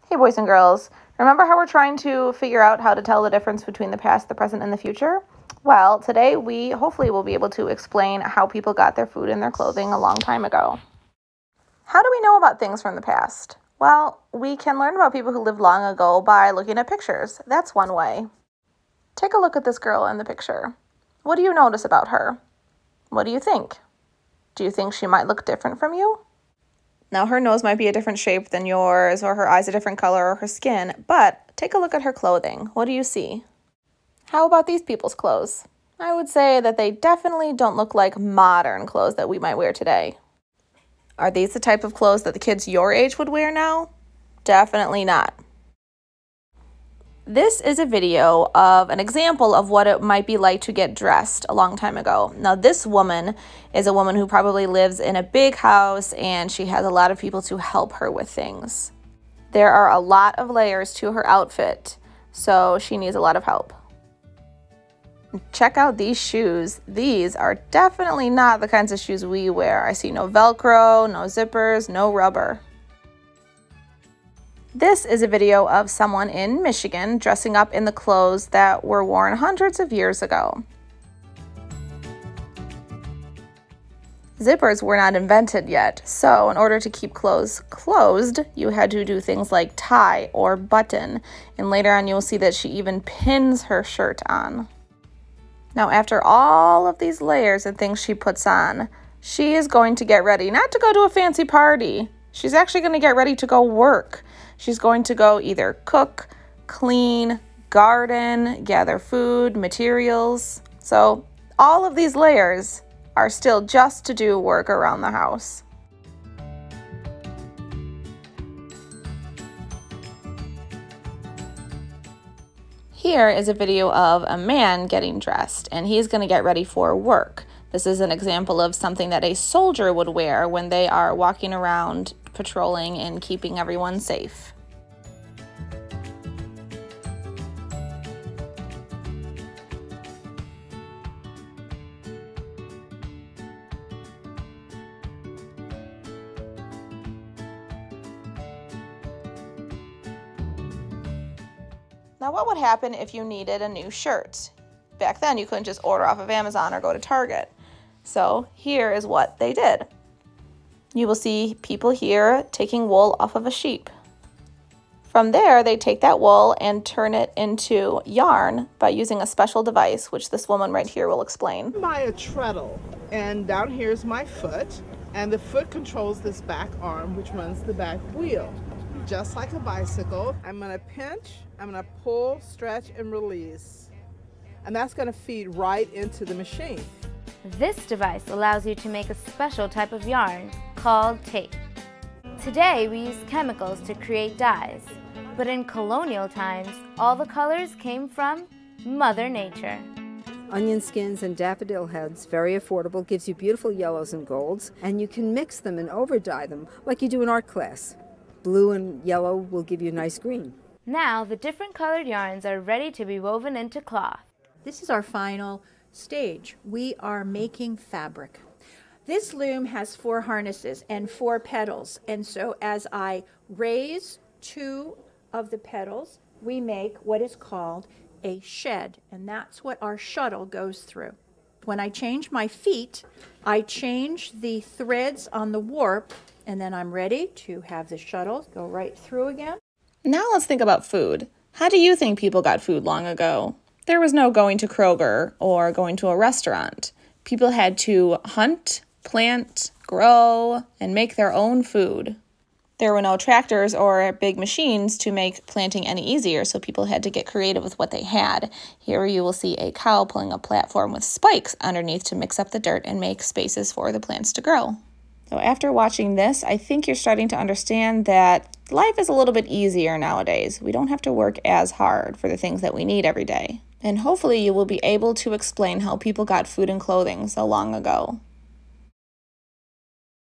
Hey boys and girls, remember how we're trying to figure out how to tell the difference between the past, the present, and the future? Well, today we hopefully will be able to explain how people got their food and their clothing a long time ago. How do we know about things from the past? Well, we can learn about people who lived long ago by looking at pictures. That's one way. Take a look at this girl in the picture. What do you notice about her? What do you think? Do you think she might look different from you? Now, her nose might be a different shape than yours, or her eyes a different color, or her skin, but take a look at her clothing. What do you see? How about these people's clothes? I would say that they definitely don't look like modern clothes that we might wear today. Are these the type of clothes that the kids your age would wear now? Definitely not. This is a video of an example of what it might be like to get dressed a long time ago. Now, this woman is a woman who probably lives in a big house and she has a lot of people to help her with things. There are a lot of layers to her outfit, so she needs a lot of help. Check out these shoes. These are definitely not the kinds of shoes we wear. I see no Velcro, no zippers, no rubber. This is a video of someone in Michigan dressing up in the clothes that were worn hundreds of years ago. Zippers were not invented yet, so in order to keep clothes closed, you had to do things like tie or button, and later on you'll see that she even pins her shirt on. Now, after all of these layers and things she puts on, she is going to get ready, not to go to a fancy party. She's actually going to get ready to go work. She's going to go either cook, clean, garden, gather food, materials. So all of these layers are still just to do work around the house. Here is a video of a man getting dressed, and he's going to get ready for work. This is an example of something that a soldier would wear when they are walking around patrolling and keeping everyone safe. Now, what would happen if you needed a new shirt? Back then, you couldn't just order off of Amazon or go to Target. So here is what they did. You will see people here taking wool off of a sheep. From there, they take that wool and turn it into yarn by using a special device, which this woman right here will explain. By a treadle, and down here is my foot, and the foot controls this back arm, which runs the back wheel. Just like a bicycle, I'm gonna pinch, I'm gonna pull, stretch, and release. And that's gonna feed right into the machine. This device allows you to make a special type of yarn called tape. Today we use chemicals to create dyes, but in colonial times, all the colors came from Mother Nature. Onion skins and daffodil heads, very affordable, gives you beautiful yellows and golds, and you can mix them and over dye them like you do in art class. Blue and yellow will give you a nice green. Now the different colored yarns are ready to be woven into cloth. This is our final stage. We are making fabric. This loom has 4 harnesses and 4 petals, and so as I raise 2 of the petals, we make what is called a shed, and that's what our shuttle goes through. When I change my feet, I change the threads on the warp, and then I'm ready to have the shuttle go right through again. Now let's think about food. How do you think people got food long ago? There was no going to Kroger or going to a restaurant. People had to hunt, plant, grow, and make their own food. There were no tractors or big machines to make planting any easier, so people had to get creative with what they had. Here you will see a cow pulling a platform with spikes underneath to mix up the dirt and make spaces for the plants to grow. So after watching this, I think you're starting to understand that life is a little bit easier nowadays. We don't have to work as hard for the things that we need every day. And hopefully you will be able to explain how people got food and clothing so long ago.